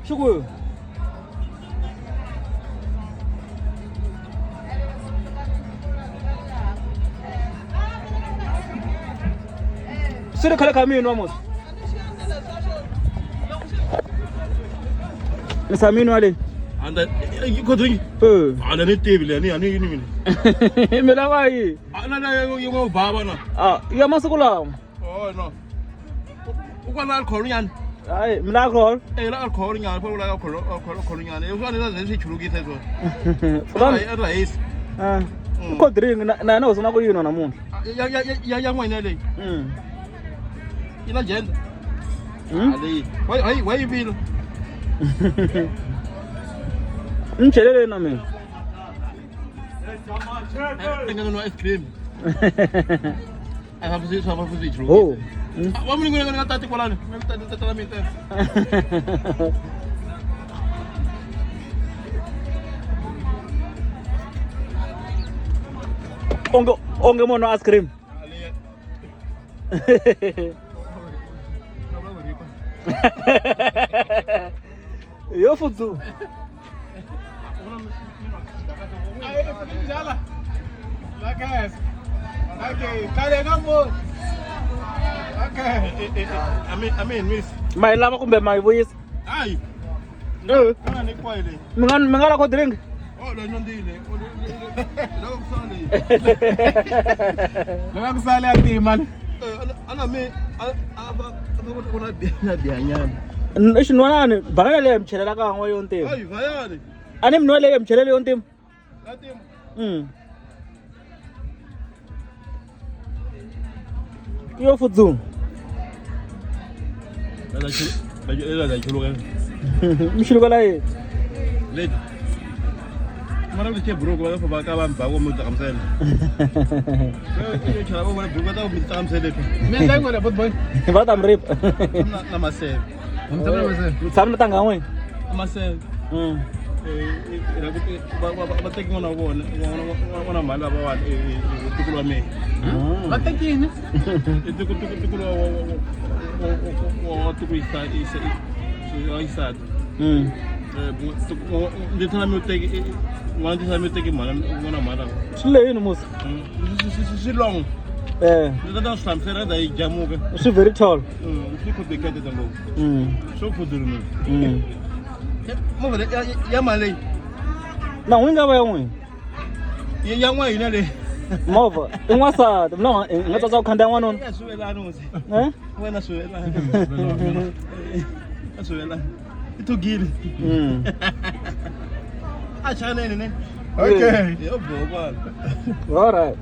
Sugar. Sino kala kami yun almost. Nasa minu ali. Anda ko dringi. Ana ni table ani ni. Mela vai. Ana yung baba na. Ah, iya masuk ulam. Oh no. Ukan alcohol yan. Ay, mela alcohol. La alcohol yan, pa wala alcohol yan. Yung ano na si chulugi tayo. Fulan. Rais. Ah. Ko drink na no sana ko yun na mun. Ya mo ina le. Ina jen. Ali. Why you feel? Chelele na me. Tengo no ice cream. Ay sama fusi chulugi. Oh. Wa mo ningo nga tati ko lang. Tatamite. Onge mo no ice cream. Yo futsu. Ay, jala. Lakas. Okay, kaya ngamo. Okay. Amin, miss. May lama kumbe may voice. Ay. No. Ni kwa ile. Mangala ko drink. Oh, lo ndile. Lo kusali. Lo kusali atiman. Ana me aba kuna bianyana. Ishi nwana bangala le mchelela ka ngwa yonte. Ay, vayani. Ani mnole le mchelela yonte. Latim. Yo futsu. La chuluga. Mishuluga lai. Late. Mana udah cek bro, kalau bawa kawan bawa minta kamsen. Kalau cara bawa bro kita minta kamsen deh. Minta yang mana buat boy? Bawa tamrip. Nama saya. Sama tangga ngwe. Nama saya. Batik mana wana mana bawa itu keluar me. Batik ini. Itu keluar waktu isat. Dia sana mute mana dia sana mute mana mana. Sile ini mus. Long. Dia dah sampai ada jamu kan. She very tall. Ini kau dekat dia tangguh. So kau dulu. Mau beri yang mana? Na winga ba yung? Yang mana ini le? Mau ba? Yung wasa, no, ngata sa kandang wanon. Ya suela no. Buena suela. Suela. Itu gini. Acha nene. Okay. Yo boba. Alright.